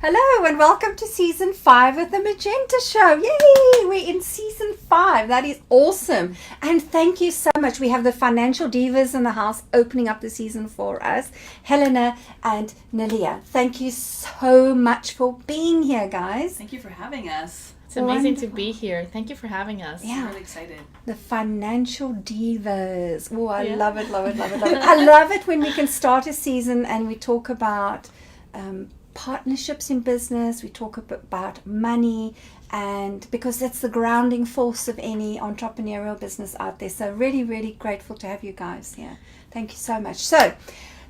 Hello and welcome to season 5 of the Magenta Show. Yay! We're in season 5. That is awesome. And thank you so much. We have the Financial Divas in the house opening up the season for us. Helena and Nelia. Thank you so much for being here, guys. Thank you for having us. It's amazing to be here. Thank you for having us. Yeah. I'm really excited. The Financial Divas. Oh, I love it, love it, love it, love it. I love it when we can start a season and we talk about partnerships in business, we talk about money, and because that's the grounding force of any entrepreneurial business out there. So really, really grateful to have you guys here. Thank you so much. So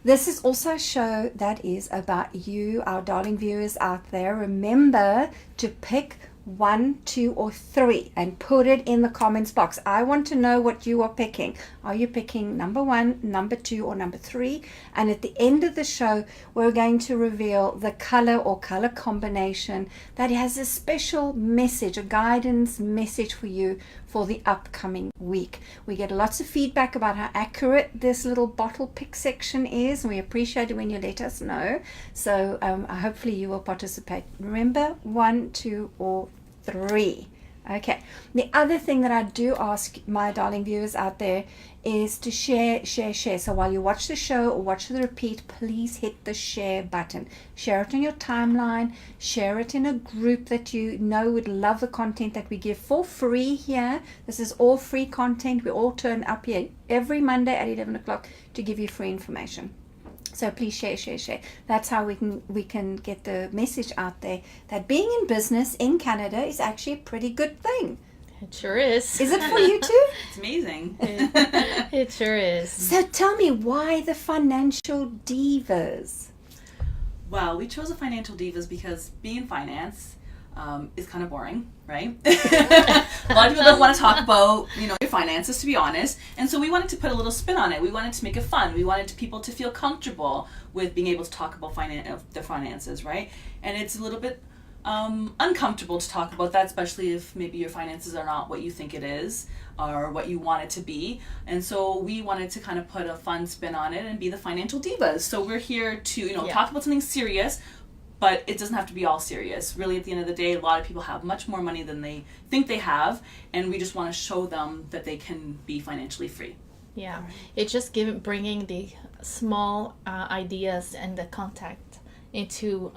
this is also a show that is about you, our darling viewers out there. Remember to pick 1, 2, or 3 and put it in the comments box. I want to know what you are picking. Are you picking number 1, number 2, or number 3? And at the end of the show, we're going to reveal the color or color combination that has a special message, a guidance message for you for the upcoming week. We get lots of feedback about how accurate this little bottle pick section is, and we appreciate it when you let us know. So hopefully you will participate. Remember, 1, 2, or 3. Okay. The other thing that I do ask my darling viewers out there is to share. So while you watch the show or watch the repeat, please hit the share button. Share it on your timeline. Share it in a group that you know would love the content that we give for free here. This is all free content. We all turn up here every Monday at 11 o'clock to give you free information. So please share. That's how we can get the message out there that being in business in Canada is actually a pretty good thing. It sure is. Is it for you too? It's amazing. It sure is. So tell me, why the Financial Divas? Well, we chose the Financial Divas because being in finance is kind of boring, right? A lot of people don't want to talk about, your finances, to be honest. And so we wanted to put a little spin on it. We wanted to make it fun. We wanted people to feel comfortable with being able to talk about their finances, right? And it's a little bit uncomfortable to talk about that, especially if maybe your finances are not what you think it is or what you want it to be. And so we wanted to kind of put a fun spin on it and be the Financial Divas. So we're here to, talk about something serious, but it doesn't have to be all serious. Really, at the end of the day, a lot of people have much more money than they think they have, and we just want to show them that they can be financially free. Yeah, it's just bringing the small ideas and the contact into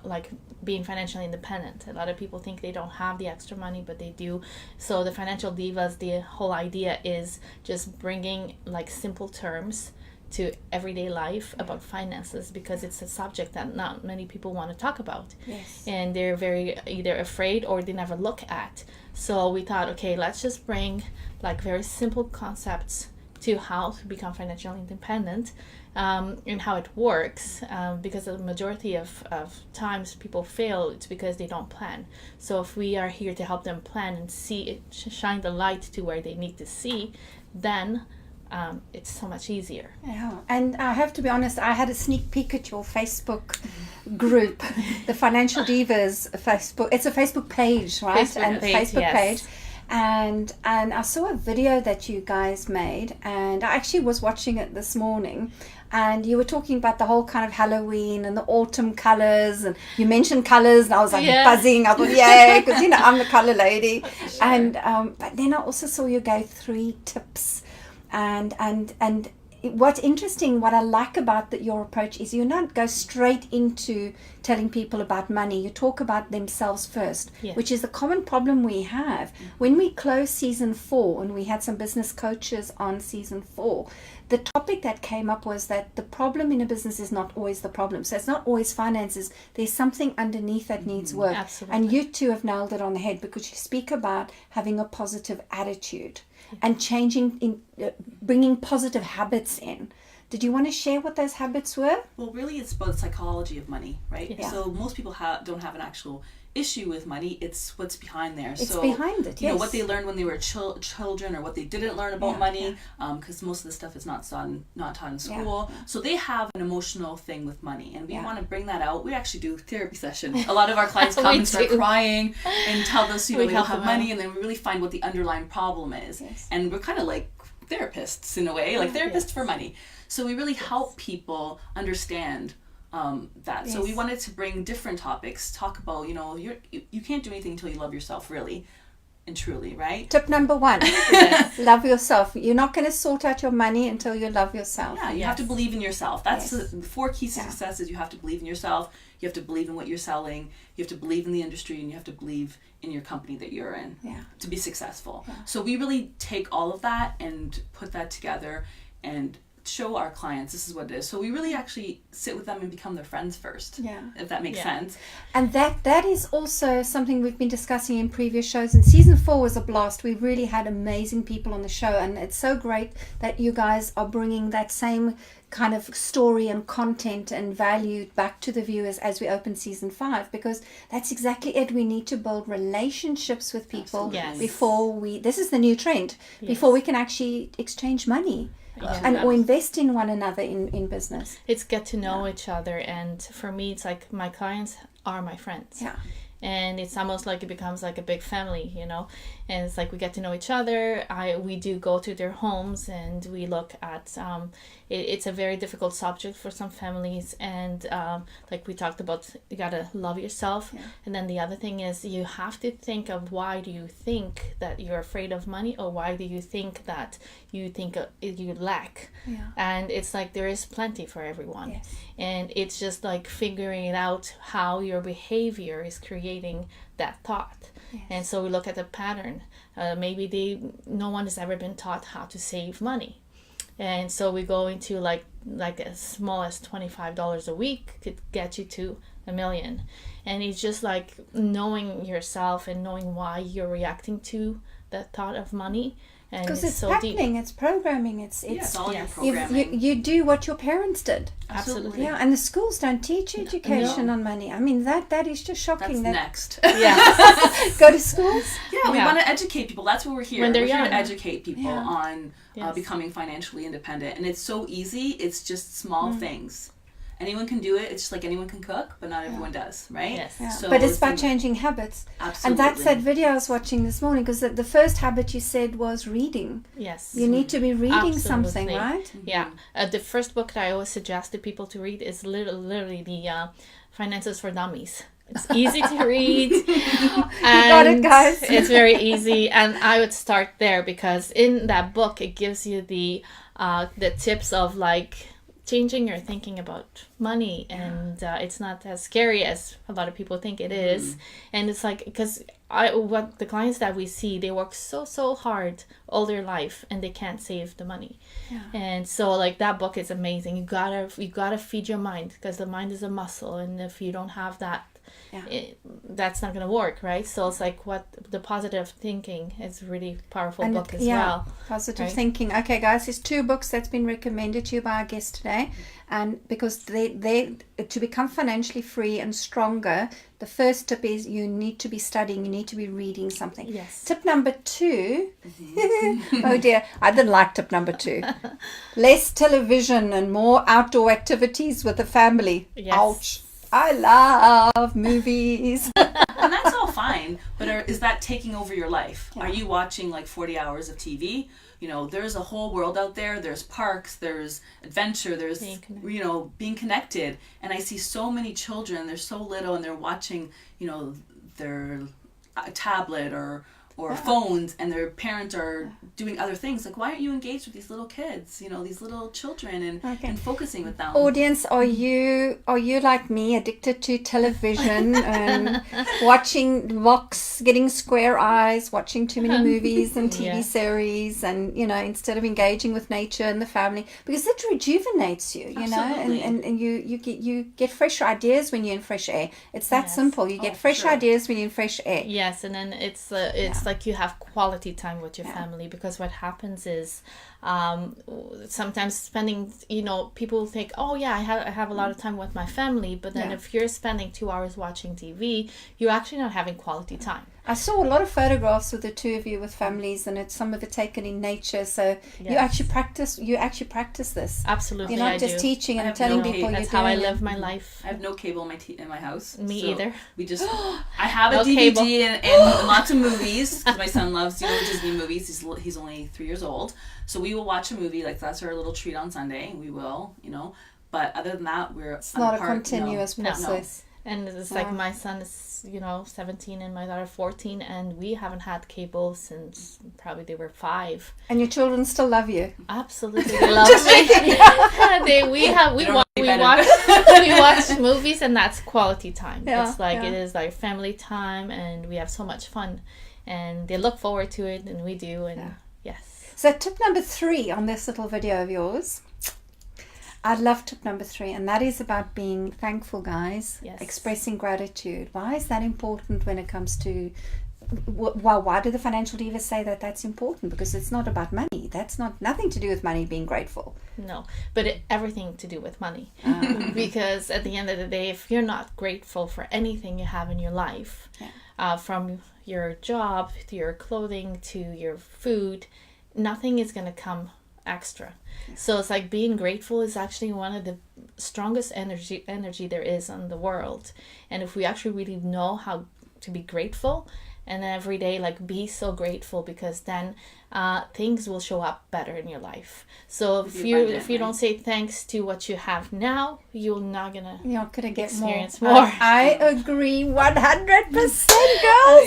being financially independent. A lot of people think they don't have the extra money, but they do. So the Financial Divas, the whole idea is just bringing simple terms to everyday life about finances, because it's a subject that not many people want to talk about. Yes. And they're very either afraid or they never look at. So we thought, okay, let's just bring very simple concepts to how to become financially independent, and how it works, because the majority of times people fail, it's because they don't plan. So if we are here to help them plan and see it, shine the light to where they need to see, then it's so much easier. Yeah, and I have to be honest, I had a sneak peek at your Facebook group, the Financial Divas Facebook. It's a Facebook page, right? Facebook page. And I saw a video that you guys made, and I actually was watching it this morning, and you were talking about the whole kind of Halloween and the autumn colors, and you mentioned colors, and I was buzzing. I thought, yay, because I'm the color lady. Sure. And but then I also saw you gave 3 tips. And what's interesting, what I like about your approach is you not go straight into telling people about money. You talk about themselves first, which is the common problem we have. When we closed season 4, and we had some business coaches on season 4, the topic that came up was that the problem in a business is not always the problem. So it's not always finances. There's something underneath that needs work. Absolutely. And you two have nailed it on the head, because you speak about having a positive attitude and bringing positive habits in. Did you want to share what those habits were? Well, really, it's about the psychology of money, right? Yeah. So most people don't have an actual issue with money. It's what's behind there. It's behind it, yes. What they learned when they were children, or what they didn't learn about money, because most of the stuff is not taught in school. Yeah. So they have an emotional thing with money, and we want to bring that out. We actually do therapy sessions. A lot of our clients come and start crying and tell us, we don't have money, and then we really find what the underlying problem is. Yes. And we're kind of like therapists in a way, like therapists for money. So we really help people understand that. So we wanted to bring different topics, talk about, you can't do anything until you love yourself, really and truly, right? Tip number 1, love yourself. You're not going to sort out your money until you love yourself. Yeah, you have to believe in yourself. That's the 4 keys to success is you have to believe in yourself, you have to believe in what you're selling, you have to believe in the industry, and you have to believe in your company that you're in to be successful. Yeah. So we really take all of that and put that together and show our clients this is what it is. So we really actually sit with them and become their friends first, if that makes sense. And that is also something we've been discussing in previous shows, and season 4 was a blast. We really had amazing people on the show, and it's so great that you guys are bringing that same kind of story and content and value back to the viewers as we open season 5, because that's exactly it. We need to build relationships with people before this is the new trend, before we can actually exchange money. Or invest in one another in business. It's get to know each other, and for me it's like my clients are my friends. And it's almost like it becomes like a big family, and it's like we get to know each other. We do go to their homes and we look at it's a very difficult subject for some families, and like we talked about, you gotta love yourself. And then the other thing is you have to think of, why do you think that you're afraid of money, or why do you think that you lack? And it's like there is plenty for everyone. And it's just like figuring out how your behavior is creating that thought. And so we look at the pattern. Maybe no one has ever been taught how to save money, and so we go into like as small as $25 a week could get you to $1 million. And it's just like knowing yourself and knowing why you're reacting to that thought of money. Because it's so patterning, it's programming, it's all your programming. You do what your parents did. Absolutely. Yeah, and the schools don't teach education on money. I mean, that is just shocking. That's next. Go to schools. Yeah, we want to educate people. That's what we're here. We're here to educate people on becoming financially independent. And it's so easy. It's just small things. Anyone can do it. It's just like anyone can cook, but not everyone does, right? Yes. So but it's about changing habits. Absolutely. And that's that video I was watching this morning, because the first habit you said was reading. Yes. You need to be reading something, right? Yeah. The first book that I always suggest to people to read is literally the Finances for Dummies. It's easy to read. You got it, guys. It's very easy, and I would start there, because in that book it gives you the tips of like changing your thinking about money, and it's not as scary as a lot of people think it is. And it's like, because what the clients that we see, they work so hard all their life and they can't save the money. And so like that book is amazing. You gotta feed your mind, because the mind is a muscle, and if you don't have that, that's not going to work, right? So it's like the positive thinking is really powerful book as well. Positive thinking. Okay, guys, there's 2 books that's been recommended to you by our guest today, and because they to become financially free and stronger, the first tip is you need to be studying, you need to be reading something. Yes. Tip number 2, oh dear, I didn't like tip number 2. Less television and more outdoor activities with the family. Yes. Ouch. I love movies. And that's all fine, but is that taking over your life? Are you watching like 40 hours of TV? There's a whole world out there. There's parks, there's adventure, there's, being connected. And I see so many children, they're so little, and they're watching, their tablet or phones, and their parents are doing other things. Like, why aren't you engaged with these little kids, these little children, and focusing with them? Audience, are you like me, addicted to television and watching Vox, getting square eyes, watching too many movies and TV series, and instead of engaging with nature and the family, because it rejuvenates you, and you get fresh ideas when you're in fresh air. It's that simple. You get fresh ideas when you're in fresh air. Yes, and then it's like you have quality time with your family, because what happens is sometimes spending, people think, oh yeah, I have a lot of time with my family, but then if you're spending 2 hours watching TV, you're actually not having quality time. I saw a lot of photographs with the 2 of you with families, and it's some of it taken in nature. So you actually practice this. Absolutely, you're not just teaching and telling people you're doing it. That's how I live my life. I have no cable in my house. Me either. We just I have a DVD and lots of movies, because my son loves Disney movies. He's only 3 years old, so we will watch a movie, like that's our little treat on Sunday. We will, But other than that, it's not a continuous process. And it's like my son is, 17 and my daughter 14, and we haven't had cable since probably they were 5. And your children still love you? Absolutely, they love me. We watch movies, and that's quality time. Yeah, it's like it is like family time, and we have so much fun, and they look forward to it, and we do, and yes. So tip number 3 on this little video of yours. I love tip number 3, and that is about being thankful, guys. Yes. Expressing gratitude. Why is that important when it comes to... Why do the Financial Divas say that that's important? Because it's not about money. That's nothing to do with money, being grateful. No, but everything to do with money. Because at the end of the day, if you're not grateful for anything you have in your life, from your job to your clothing to your food, nothing is going to come extra. So it's like being grateful is actually one of the strongest energy there is in the world. And if we actually really know how to be grateful, and every day like be so grateful, because then things will show up better in your life. So if you don't say thanks to what you have now, you're not gonna get experience more. I agree 100%, girls.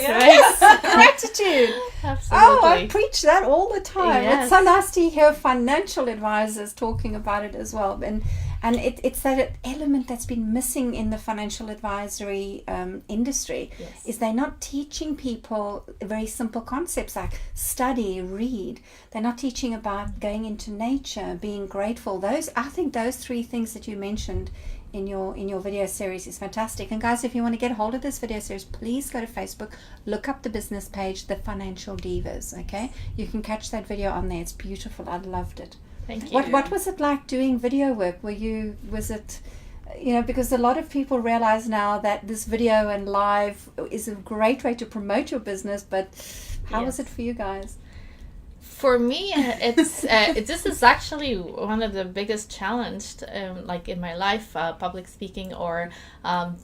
Right? Gratitude. Absolutely. Oh, I preach that all the time. Yes. It's so nice to hear financial advisors talking about it as well. And it's that element that's been missing in the financial advisory industry. Yes. Is they're not teaching people very simple concepts like study, read. They're not teaching about going into nature, being grateful. I think those 3 things that you mentioned in your video series is fantastic. And guys, if you want to get hold of this video series, please go to Facebook, look up the business page, The Financial Divas. Okay, you can catch that video on there. It's beautiful. I loved it. Thank you. What was it like doing video work? Was it because a lot of people realize now that this video and live is a great way to promote your business, but how was it for you guys? For me, this is actually one of the biggest challenges, like in my life, public speaking or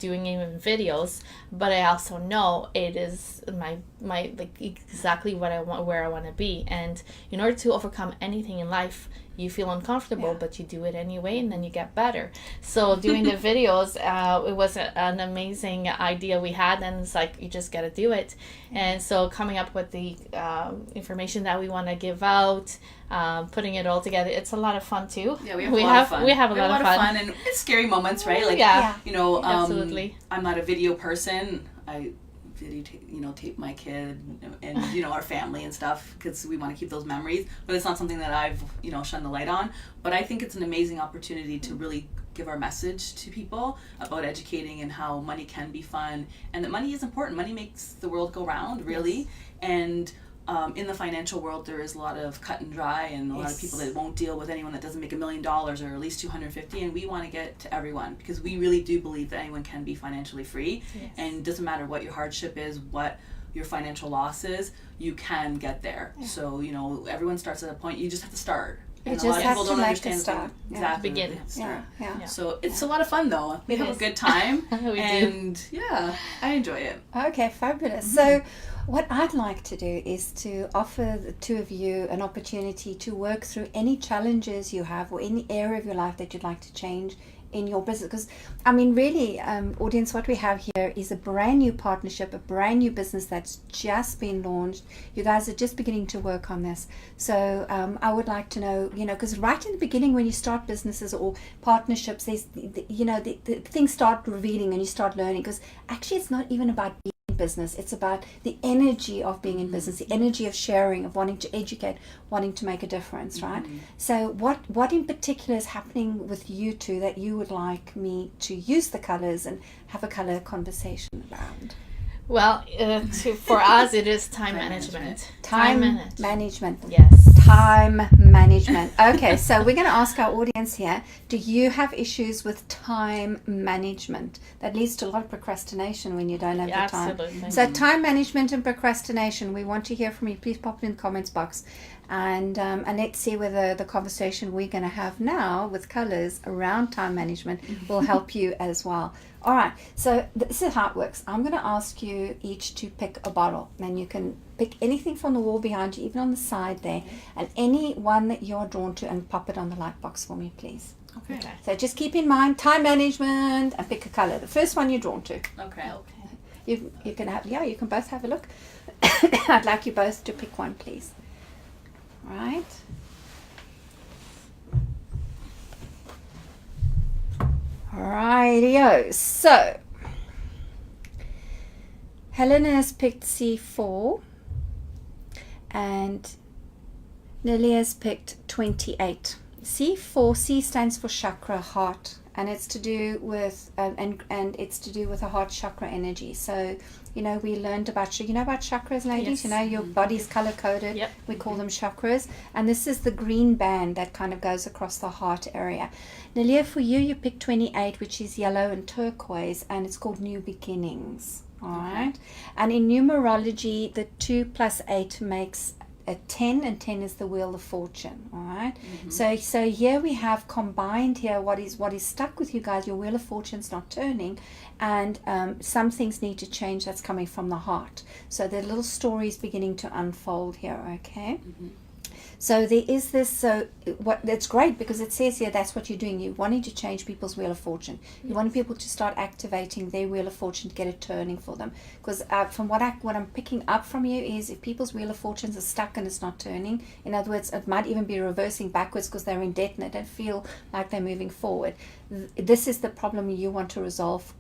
doing even videos. But I also know it is my like exactly what I want, where I want to be. And in order to overcome anything in life, you feel uncomfortable, but you do it anyway, and then you get better. So doing the videos, it was an amazing idea we had, and it's like you just got to do it. And so coming up with the information that we want to give out, putting it all together, it's a lot of fun too. Yeah, we have a lot of fun. We have a lot of fun, and it's scary moments, right? Like, absolutely. I'm not a video person. I tape my kid and our family and stuff, because we want to keep those memories, but it's not something that I've shone the light on. But I think it's an amazing opportunity to really give our message to people about educating and how money can be fun, and that money is important. Money makes the world go round, really. Yes. And in the financial world, there is a lot of cut and dry, and a lot of people that won't deal with anyone that doesn't make $1 million or at least 250. And we want to get to everyone, because we really do believe that anyone can be financially free. Yes. And it doesn't matter what your hardship is, what your financial loss is, you can get there. Yeah. So everyone starts at a point. You just have to start. You just have to make a start. Exactly. Begin. Yeah. So it's a lot of fun, though. We have a good time. We do. I enjoy it. Okay, fabulous. Mm-hmm. So what I'd like to do is to offer the 2 of you an opportunity to work through any challenges you have or any area of your life that you'd like to change in your business. Because really, audience, what we have here is a brand new partnership, a brand new business that's just been launched. You guys are just beginning to work on this. So I would like to know, because right in the beginning, when you start businesses or partnerships, there's the things start revealing and you start learning, because actually it's not even about being business. It's about the energy of being in business, the energy of sharing, of wanting to educate, wanting to make a difference, right? So what in particular is happening with you 2 that you would like me to use the colors and have a color conversation around? Well, for us, it is time management. Time management. Yes. Time management. Okay, so we're going to ask our audience here, do you have issues with time management? That leads to a lot of procrastination when you don't have the time. Absolutely. So time management and procrastination, we want to hear from you. Please pop it in the comments box. And let's see whether the conversation we're going to have now with colors around time management will help you as well. All right, so this is how it works. I'm going to ask you each to pick a bottle, and you can pick anything from the wall behind you, even on the side there, and any one that you're drawn to, and pop it on the light box for me, please. Okay. So just keep in mind time management and pick a color. The first one you're drawn to. Okay. You can have, you can both have a look. I'd like you both to pick one, please. All right. Rightio. So Helena has picked C4 and Lily has picked 28. C4, C stands for chakra, heart, and it's to do with and it's to do with the heart chakra energy. So we learned about about chakras, ladies. Yes. Your body's color coded. Yep. We call them chakras, and this is the green band that kind of goes across the heart area. Lilia, for you picked 28, which is yellow and turquoise, and it's called new beginnings. All right, and in numerology, the 2 + 8 makes a 10, and 10 is the wheel of fortune. All right. So here we have combined here what is stuck with you guys. Your wheel of fortune's not turning, and some things need to change. That's coming from the heart. So the little story is beginning to unfold here. Okay. So there is this. So that's great, because it says here that's what you're doing. You're wanting to change people's wheel of fortune. You want people to start activating their wheel of fortune to get it turning for them. Because from what I'm picking up from you is, if people's wheel of fortunes are stuck and it's not turning, in other words, it might even be reversing backwards because they're in debt and they don't feel like they're moving forward. This is the problem you want to resolve.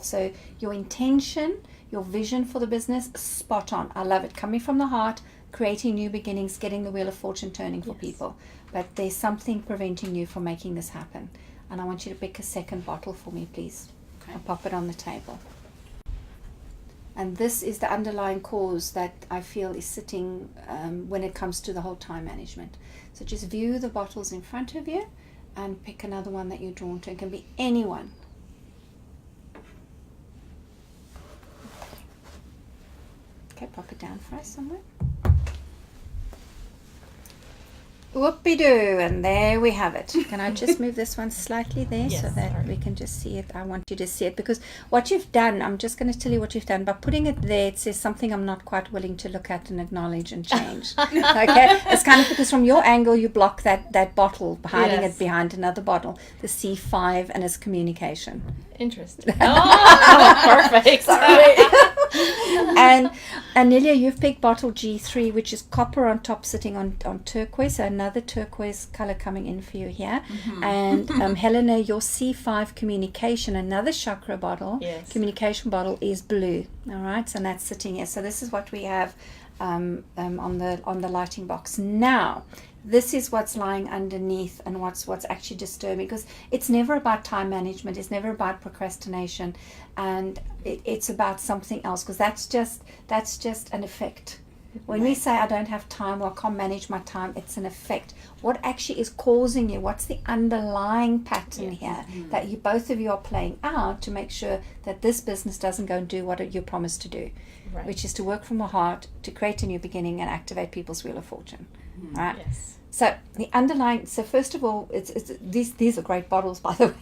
So your intention, your vision for the business, spot on. I love it. Coming from the heart, creating new beginnings, getting the wheel of fortune turning for people. But there's something preventing you from making this happen. And I want you to pick a second bottle for me, please. Okay. And pop it on the table. And this is the underlying cause that I feel is sitting when it comes to the whole time management. So just view the bottles in front of you and pick another one that you're drawn to. It can be anyone. Okay, pop it down for us somewhere. Whoopie-doo, and there we have it. Can I just move this one slightly there so that we can just see it? I want you to see it, because what you've done, I'm just going to tell you what you've done. By putting it there, it says something I'm not quite willing to look at and acknowledge and change. Okay? It's kind of because from your angle, you block that bottle, hiding it behind another bottle, the C5, and it's communication. Interesting. Oh, perfect. Sorry. And Anelia, you've picked bottle G3, which is copper on top, sitting on turquoise. So another turquoise color coming in for you here. And Helena, your C5 communication, another chakra bottle, communication bottle, is blue. All right, so that's sitting here. So this is what we have on the lighting box. Now, this is what's lying underneath and what's actually disturbing, because it's never about time management, it's never about procrastination, and it's about something else, because that's just an effect. When we say I don't have time or I can't manage my time, it's an effect. What actually is causing you? What's the underlying pattern here that both of you are playing out to make sure that this business doesn't go and do what you promised to do, which is to work from the heart, to create a new beginning and activate people's wheel of fortune. Right? Yes. So the underlying. So first of all, these are great bottles, by the way.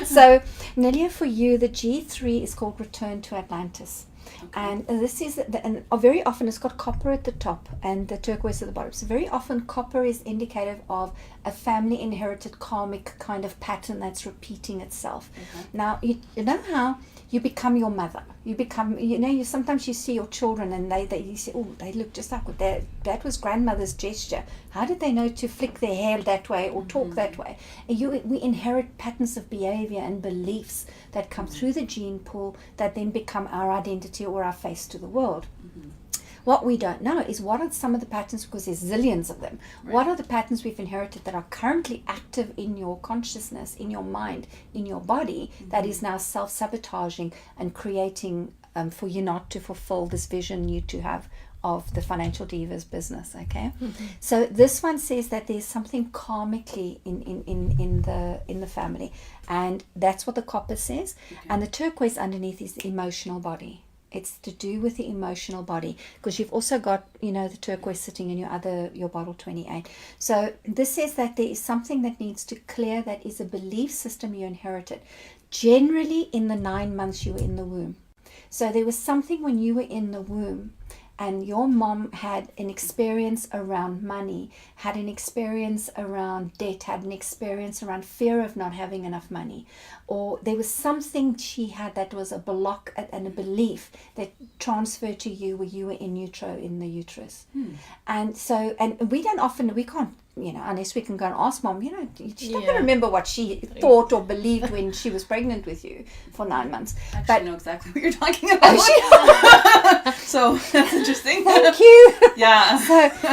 So Nelia, for you, the G3 is called Return to Atlantis. And this is, and very often it's got copper at the top and the turquoise at the bottom. So very often copper is indicative of a family inherited karmic kind of pattern that's repeating itself. Now, you know how you become your mother. You become, you sometimes you see your children and you say, oh, they look just like that was grandmother's gesture. How did they know to flick their hair that way or talk that way? And we inherit patterns of behavior and beliefs that come through the gene pool that then become our identity or our face to the world. What we don't know is what are some of the patterns, because there's zillions of them. What are the patterns we've inherited that are currently active in your consciousness, in your mind, in your body, that is now self-sabotaging and creating for you not to fulfill this vision you to have of the Financial Divas business, okay? So this one says that there's something karmically in the family, and that's what the copper says. And the turquoise underneath is the emotional body. It's to do with the emotional body, because you've also got, the turquoise sitting in your bottle 28. So this says that there is something that needs to clear, that is a belief system you inherited. Generally in the 9 months you were in the womb. So there was something when you were in the womb, and your mom had an experience around money, had an experience around debt, had an experience around fear of not having enough money, or there was something she had that was a block and a belief that transferred to you where you were in utero, in the uterus. And so, and we can't, unless we can go and ask mom, she's not going to remember what she thought or believed when she was pregnant with you for 9 months. I know exactly what you're talking about. So that's interesting. Thank you. Yeah.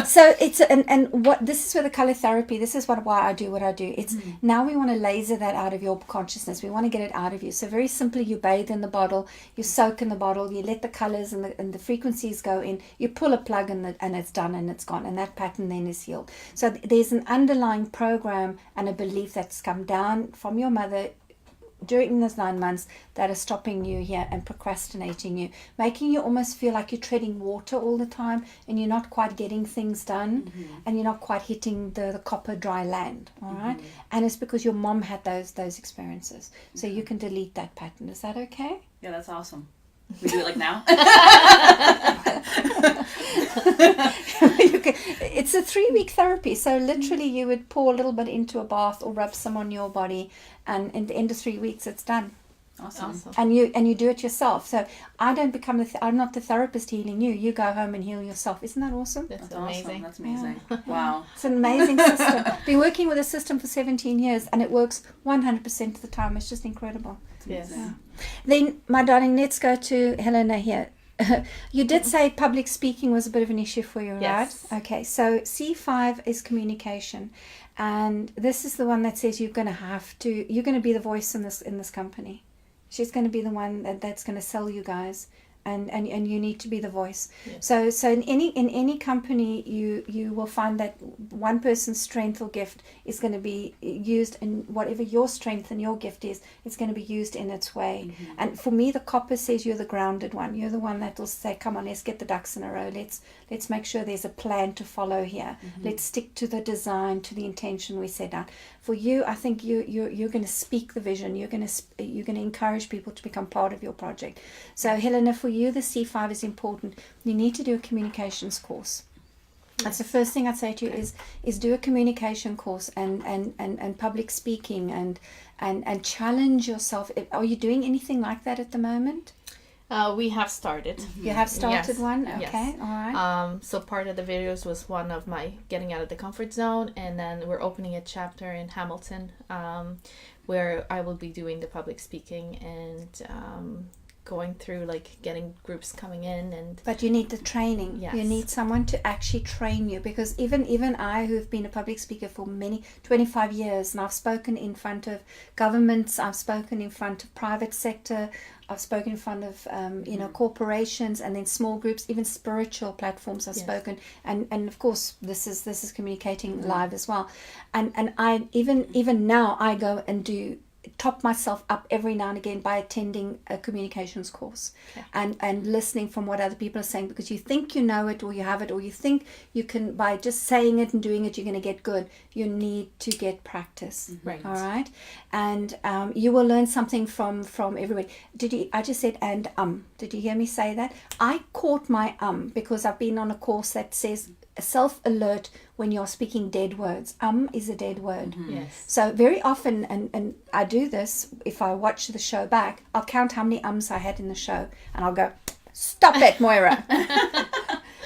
So it's and what this is where the color therapy. This is why I do what I do. It's now we want to laser that out of your consciousness. We want to get it out of you. So very simply, you bathe in the bottle, you soak in the bottle, you let the colors and the frequencies go in. You pull a plug and it's done and it's gone, and that pattern then is healed. So there's an underlying program and a belief that's come down from your mother during those 9 months that are stopping you here and procrastinating you, making you almost feel like you're treading water all the time and you're not quite getting things done, and you're not quite hitting the copper dry land. All right, and it's because your mom had those experiences. So you can delete that pattern. Is that okay? Yeah, that's awesome. We do it like now. It's a 3-week therapy, so literally you would pour a little bit into a bath or rub some on your body, and in the end of 3 weeks it's done. Awesome. And you do it yourself. So I don't become I'm not the therapist healing you. You go home and heal yourself. Isn't that awesome? That's Awesome. amazing. That's amazing. Wow. It's an amazing system. Been working with a system for 17 years and it works 100% of the time. It's just incredible. Yes. Yeah. Then, my darling, let's go to Helena here. You did say public speaking was a bit of an issue for you, Yes. right? Okay, so C5 is communication, and this is the one that says you're going to be the voice in this company. She's going to be the one that's going to sell you guys, and you need to be the voice. Yes. So in any company, you will find that one person's strength or gift is going to be used, and whatever your strength and your gift is, it's going to be used in its way. And for me, the copper says you're the grounded one. You're the one that will say, come on, let's get the ducks in a row. Let's make sure there's a plan to follow here. Let's stick to the design, to the intention we set out. For you, I think you're going to speak the vision. You're going to encourage people to become part of your project. So Helena, for you, the C5 is important. You need to do a communications course. That's the first thing I'd say to you is do a communication course and public speaking and challenge yourself. Are you doing anything like that at the moment? We have started. You have started Yes. one? Okay, Yes. all right. So part of the videos was one of my getting out of the comfort zone, and then we're opening a chapter in Hamilton where I will be doing the public speaking and going through getting groups coming in. But you need the training. Yes. You need someone to actually train you, because even I, who've been a public speaker for 25 years, and I've spoken in front of governments, I've spoken in front of private sector, I've spoken in front of corporations, and then small groups, even spiritual platforms I've spoken, and of course this is communicating live as well, and I even now I go and top myself up every now and again by attending a communications course and listening from what other people are saying, because you think you know it or you have it, or you think you can, by just saying it and doing it, you're going to get good. You need to get practice. Right. All right. And you will learn something from everybody. I just said did you hear me say that? I caught my because I've been on a course that says self-alert when you're speaking dead words. Is a dead word. Yes. So very often, and I do this, if I watch the show back, I'll count how many I had in the show, and I'll go, stop it, Moira.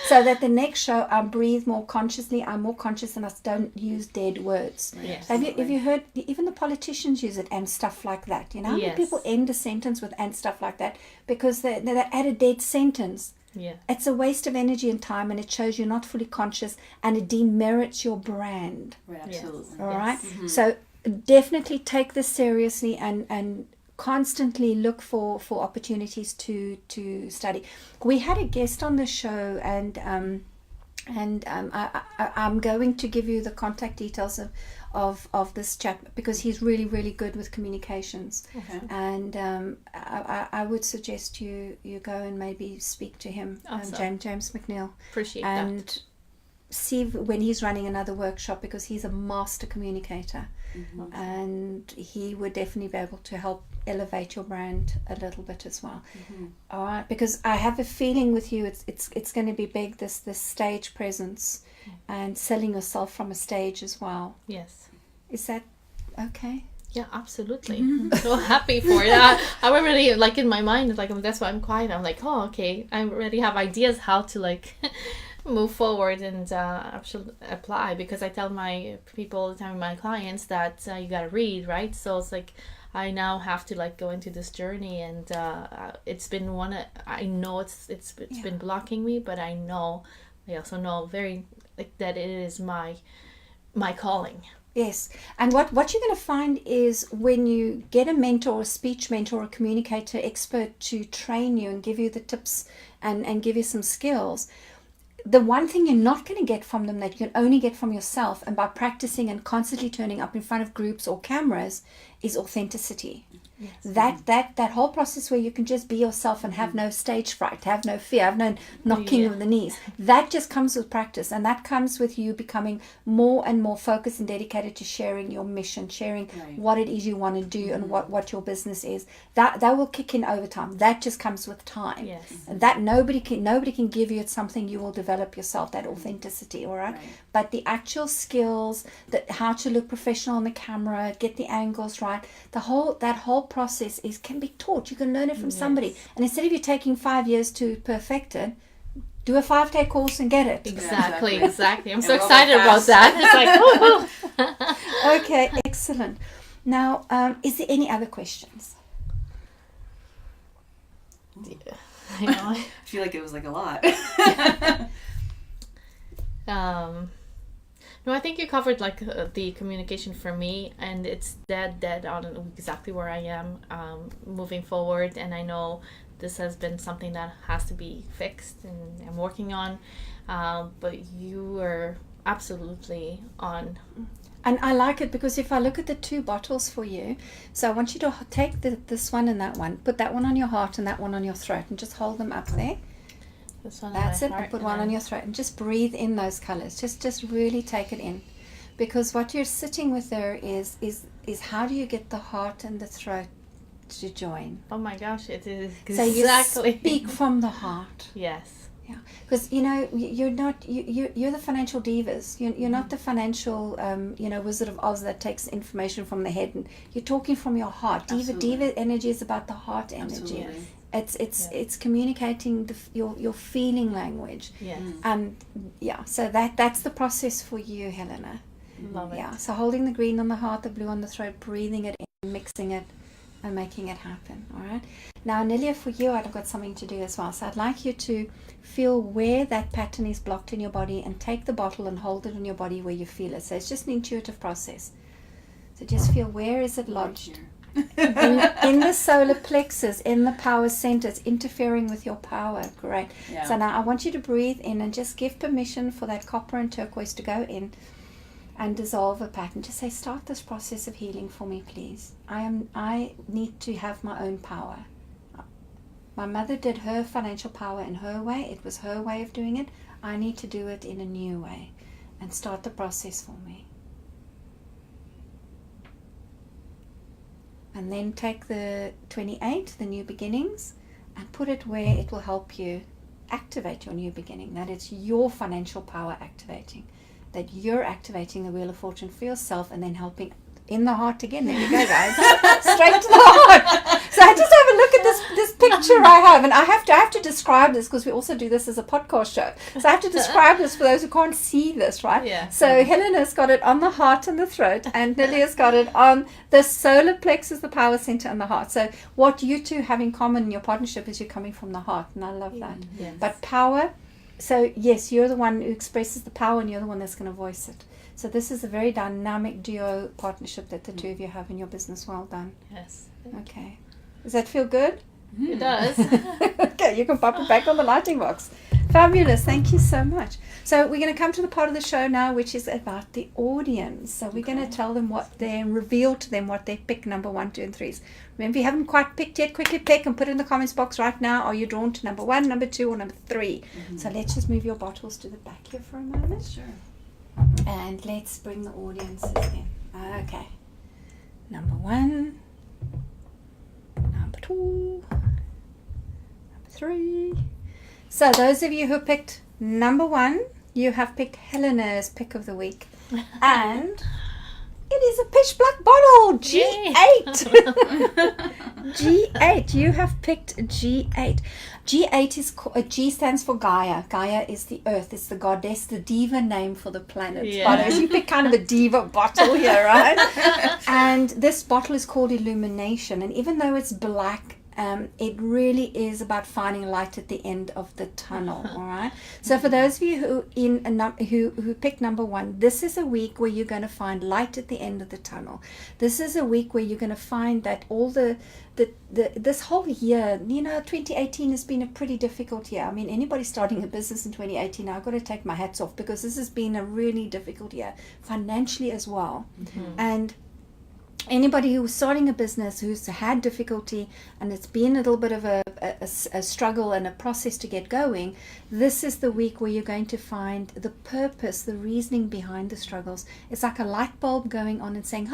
So that the next show I breathe more consciously, I'm more conscious, and I don't use dead words. Yes. Have you heard, even the politicians use it and stuff like that, you know? How many people end a sentence with and stuff like that because they add a dead sentence. Yeah. It's a waste of energy and time, and it shows you're not fully conscious, and it demerits your brand. Right, absolutely. All right. So definitely take this seriously and constantly look for opportunities to study. We had a guest on the show, and I'm going to give you the contact details of this chap, because he's really, really good with communications. Okay. And I would suggest you go and maybe speak to him, Awesome. James McNeil. Appreciate and that. see when he's running another workshop, because he's a master communicator, and he would definitely be able to help elevate your brand a little bit as well. All right, because I have a feeling with you, it's going to be big, this stage presence and selling yourself from a stage as well. Yes. Is that okay? Yeah, absolutely. I'm so happy for it. I already, like, in my mind, like, that's why I'm quiet. I'm like, oh, okay, I already have ideas how to, like, move forward and actually apply, because I tell my people all the time, my clients, that you gotta read, right? So it's like, I now have to, like, go into this journey, and it's been I know it's been blocking me, but I also know very, like, that it is my calling. Yes, and what you're going to find is when you get a mentor, a speech mentor, a communicator expert to train you and give you the tips and give you some skills, the one thing you're not going to get from them that you can only get from yourself, and by practicing and constantly turning up in front of groups or cameras, is authenticity. Yes. That whole process where you can just be yourself and have no stage fright, have no fear, have no knocking of the knees. That just comes with practice, and that comes with you becoming more and more focused and dedicated to sharing your mission, sharing what it is you want to do and what your business is. That will kick in over time. That just comes with time. Yes. And that nobody can give you. It's something you will develop yourself, that authenticity, all right? But the actual skills, that how to look professional on the camera, get the angles right, that whole process can be taught. You can learn it from somebody. And instead of you taking 5 years to perfect it, do a 5-day course and get it. Exactly. I'm so excited about that. It's like, Okay, excellent. Now, is there any other questions? I know. I feel like it was like a lot. No, I think you covered, like, the communication for me, and it's dead on exactly where I am moving forward. And I know this has been something that has to be fixed, and I'm working on. But you were absolutely on. And I like it because if I look at the 2 bottles for you, so I want you to take this one and that one, put that one on your heart and that one on your throat, and just hold them up there. That's it. And put one on your throat and just breathe in those colors. Just really take it in, because what you're sitting with there is how do you get the heart and the throat to join? Oh my gosh, it is exactly. So you speak from the heart. Yes. Yeah, because you're not you're the financial divas. You're not the financial Wizard of Oz that takes information from the head. And you're talking from your heart. Diva energy is about the heart energy. Absolutely. It's communicating your feeling language. Yes. So that's the process for you, Helena. Love it. Yeah. So holding the green on the heart, the blue on the throat, breathing it in, mixing it, and making it happen. All right. Now, Nelia, for you, I've got something to do as well. So I'd like you to feel where that pattern is blocked in your body, and take the bottle and hold it in your body where you feel it. So it's just an intuitive process. So just feel, where is it lodged? in the solar plexus, in the power center. It's interfering with your power. Great. Yeah. So now I want you to breathe in and just give permission for that copper and turquoise to go in and dissolve a pattern. Just say, start this process of healing for me, please. I need to have my own power. My mother did her financial power in her way. It was her way of doing it. I need to do it in a new way, and start the process for me. And then take the 28, the new beginnings, and put it where it will help you activate your new beginning. That it's your financial power activating. That you're activating the Wheel of Fortune for yourself, and then helping in the heart again. There you go, guys. Straight to the heart. So I just have a look at this picture I have, and I have to describe this, because we also do this as a podcast show. So I have to describe this for those who can't see this, right? Yeah. So Helena's got it on the heart and the throat, and Nilia's got it on the solar plexus, the power center, and the heart. So what you two have in common in your partnership is you're coming from the heart, and I love that. Yes. But power. So yes, you're the one who expresses the power, and you're the one that's going to voice it. So this is a very dynamic duo partnership that the two of you have in your business. Well done. Yes. Okay. Does that feel good? It does. Okay, you can pop it back on the lighting box. Fabulous. Thank you so much. So we're going to come to the part of the show now, which is about the audience. So we're going to tell them what they reveal to them what they pick, number 1, 2, and 3s. Remember, if you haven't quite picked yet, quickly pick and put it in the comments box right now. Are you drawn to number 1, number 2, or number 3? So let's just move your bottles to the back here for a moment. Sure. And let's bring the audiences in. Okay. Number 1, number 2, number 3. So those of you who picked number 1, you have picked Helena's pick of the week. And it is a pitch black bottle, G8. G8, you have picked G8. G8 is G stands for Gaia. Gaia is the earth, it's the goddess, the diva name for the planet. By you pick kind of a diva bottle here, right? And this bottle is called Illumination. And even though it's black, it really is about finding light at the end of the tunnel. All right. So for those of you who picked number 1, this is a week where you're going to find light at the end of the tunnel. This is a week where you're going to find that all this whole year, 2018 has been a pretty difficult year. I mean, anybody starting a business in 2018, I've got to take my hats off, because this has been a really difficult year financially as well. And anybody who's starting a business who's had difficulty and it's been a little bit of a struggle and a process to get going, this is the week where you're going to find the purpose, the reasoning behind the struggles. It's like a light bulb going on and saying,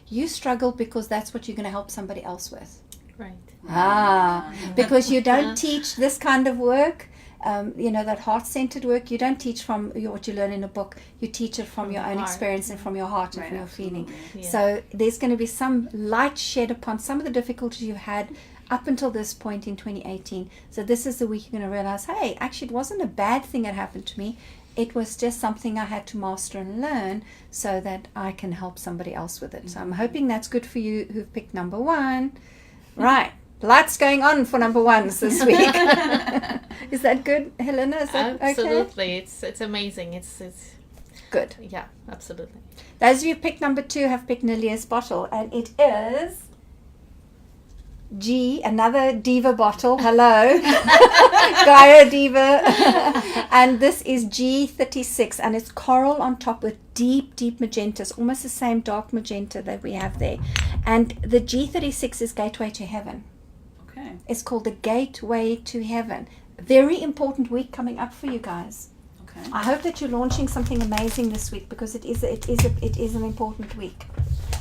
you struggle because that's what you're going to help somebody else with. Right. Because you don't teach this kind of work. That heart-centered work, you don't teach from what you learn in a book. You teach it from your own experience and from your heart and from your feeling. Yeah. So there's going to be some light shed upon some of the difficulties you had up until this point in 2018. So this is the week you're going to realize, hey, actually it wasn't a bad thing that happened to me. It was just something I had to master and learn so that I can help somebody else with it. So I'm hoping that's good for you who've picked number 1. Right. Lots going on for number 1s this week. Is that good, Helena? Is that absolutely. Okay? It's amazing. It's good. Yeah, absolutely. Those of you who picked number 2 have picked Nilia's bottle, and it is G, another diva bottle. Hello. Gaia Diva. And this is G36, and it's coral on top with deep magenta. It's almost the same dark magenta that we have there. And the G36 is Gateway to Heaven. Okay. It's called the Gateway to Heaven. Very important week coming up for you guys. Okay. I hope that you're launching something amazing this week, because it is an important week.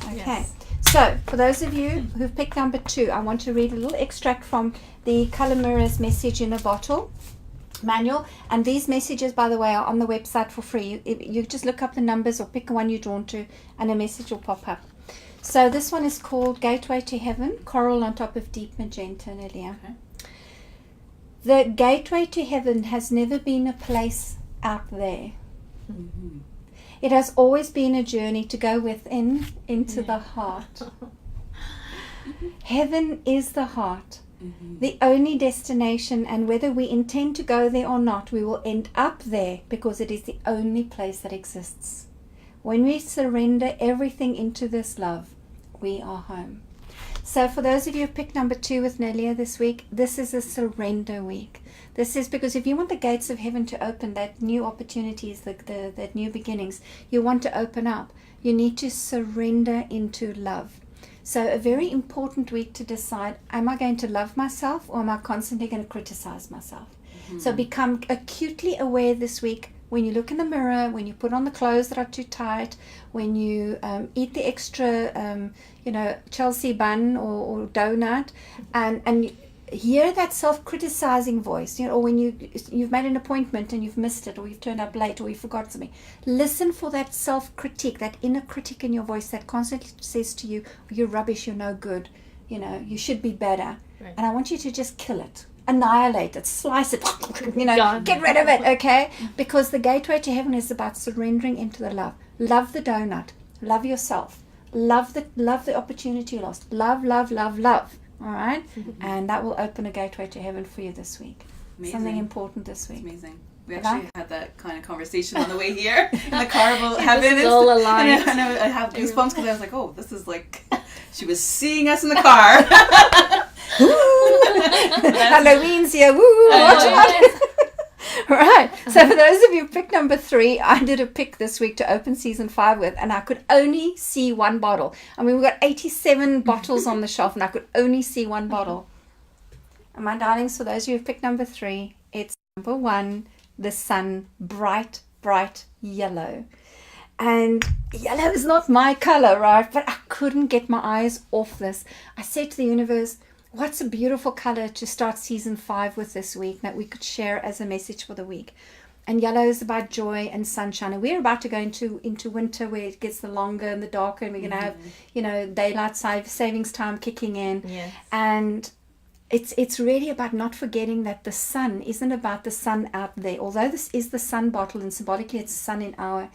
Okay. Yes. So, for those of you who've picked number 2, I want to read a little extract from the Calomiris Message in a Bottle manual. And these messages, by the way, are on the website for free. You just look up the numbers or pick one you're drawn to, and a message will pop up. So this one is called Gateway to Heaven, coral on top of deep magenta, Nelia. Okay. The gateway to heaven has never been a place out there. Mm-hmm. It has always been a journey to go within, into the heart. Heaven is the heart, the only destination, and whether we intend to go there or not, we will end up there because it is the only place that exists. When we surrender everything into this love, we are home. So for those of you who picked number 2 with Nelia this week, this is a surrender week. This is because if you want the gates of heaven to open, that new opportunities, that new beginnings, you want to open up, you need to surrender into love. So a very important week to decide, am I going to love myself, or am I constantly going to criticize myself? So become acutely aware this week when you look in the mirror, when you put on the clothes that are too tight, when you eat the extra, Chelsea bun or donut, and hear that self-criticizing voice, or when you've made an appointment and you've missed it, or you've turned up late, or you forgot something. Listen for that self-critique, that inner critic in your voice that constantly says to you, you're rubbish, you're no good, you should be better. Right. And I want you to just kill it. Annihilate it, slice it, get rid of it, okay? Because the gateway to heaven is about surrendering into the love. Love the donut, love yourself, love the opportunity you lost, love, all right? And that will open a gateway to heaven for you this week. Amazing. Something important this week. It's amazing. We actually had that kind of conversation on the way here in the car about heaven. This is all aligned. And I have goosebumps because I was like, oh, this is like, she was seeing us in the car. Halloween's here, woo, watch out. Right. So for those of you who picked number 3, I did a pick this week to open season 5 with, and I could only see one bottle. I mean, we've got 87 bottles on the shelf, and I could only see one bottle. And my darlings, for those of you who picked number 3, it's number 1, the sun, bright, bright yellow. And yellow is not my color, right? But I couldn't get my eyes off this. I said to the universe, what's a beautiful color to start season 5 with this week that we could share as a message for the week? And yellow is about joy and sunshine. And we're about to go into winter where it gets the longer and the darker, and we're going to have, daylight savings time kicking in. Yes. And it's really about not forgetting that the sun isn't about the sun out there. Although this is the sun bottle, and symbolically it's the sun in our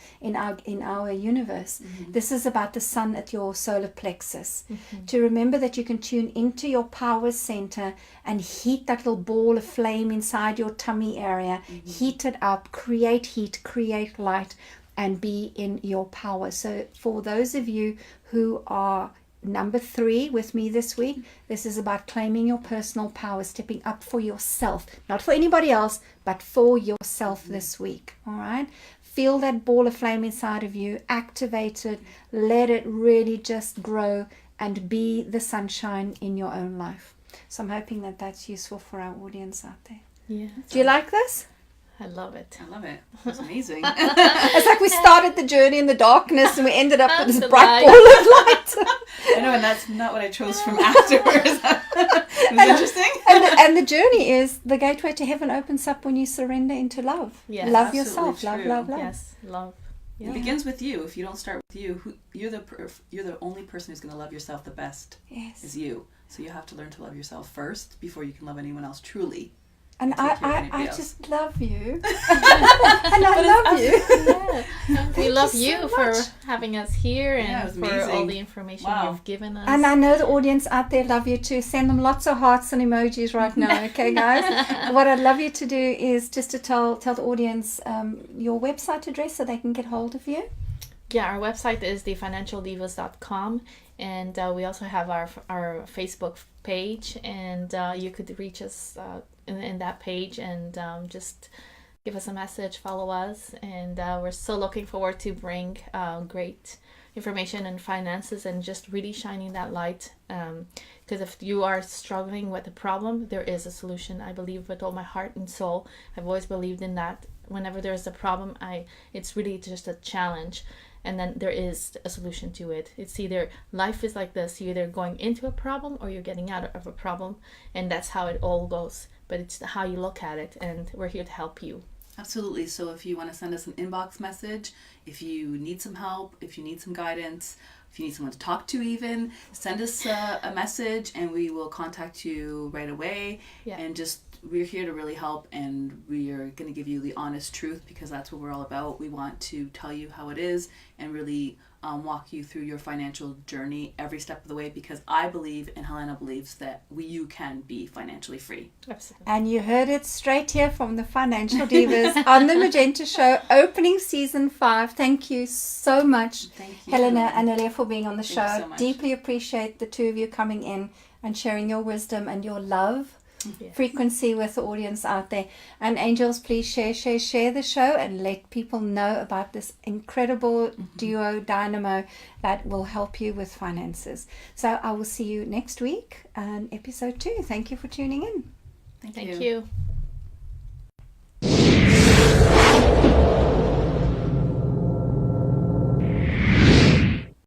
universe. This is about the sun at your solar plexus. To remember that you can tune into your power center and heat that little ball of flame inside your tummy area. Heat it up, create heat, create light, and be in your power. So for those of you who are number 3 with me this week, this is about claiming your personal power, stepping up for yourself, not for anybody else, but for yourself this week. All right, feel that ball of flame inside of you, activate it, let it really just grow and be the sunshine in your own life. So I'm hoping that that's useful for our audience out there. Yeah. Do you like this? I love it. I love it. That's amazing. It's like we started the journey in the darkness and we ended up with this The bright light. ball of light. I know, and that's not what I chose from afterwards. It was interesting. And the journey is the gateway to heaven opens up when you surrender into love. Yes. Love Absolutely yourself. Love, true. love, love. Yes, love. It begins with you. If you don't start with you, you're the only person who's going to love yourself the best. Yes. Is you. So you have to learn to love yourself first before you can love anyone else truly. And Take care of I anybody else. just love you. And I love you. Yeah. We love you you so for much. having us here Yeah, it and was for all amazing. the information Wow. you've given us. And I know the audience out there love you too. Send them lots of hearts and emojis right now, okay, guys? What I'd love you to do is just to tell the audience your website address so they can get hold of you. Yeah, our website is thefinancialdivas.com, and we also have our Facebook page, and you could reach us in that page and just give us a message, follow us, and we're so looking forward to bring great information and finances and just really shining that light, because if you are struggling with a problem, there is a solution. I believe with all my heart and soul. I've always believed in that. Whenever there's a problem, it's really just a challenge, and then there is a solution to it. It's either life is like this, you're either going into a problem or you're getting out of a problem, and that's how it all goes. But it's how you look at it, and we're here to help you. Absolutely. So if you want to send us an inbox message, if you need some help, if you need some guidance, if you need someone to talk to even, send us a message and we will contact you right away. Yeah. And just, we're here to really help, and we are going to give you the honest truth, because that's what we're all about. We want to tell you how it is and really walk you through your financial journey every step of the way, because I believe, and Helena believes, that you can be financially free. Absolutely. And you heard it straight here from the Financial Divas on the Magenta Show, opening season 5. Thank you so much, Thank you. Helena and Elia, for being on the show. Thank you so much. Deeply appreciate the two of you coming in and sharing your wisdom and your love. Yes. Frequency with the audience out there. And angels, please share the show and let people know about this incredible duo dynamo that will help you with finances. So I will see you next week on episode 2. Thank you for tuning in. Thank Thank you.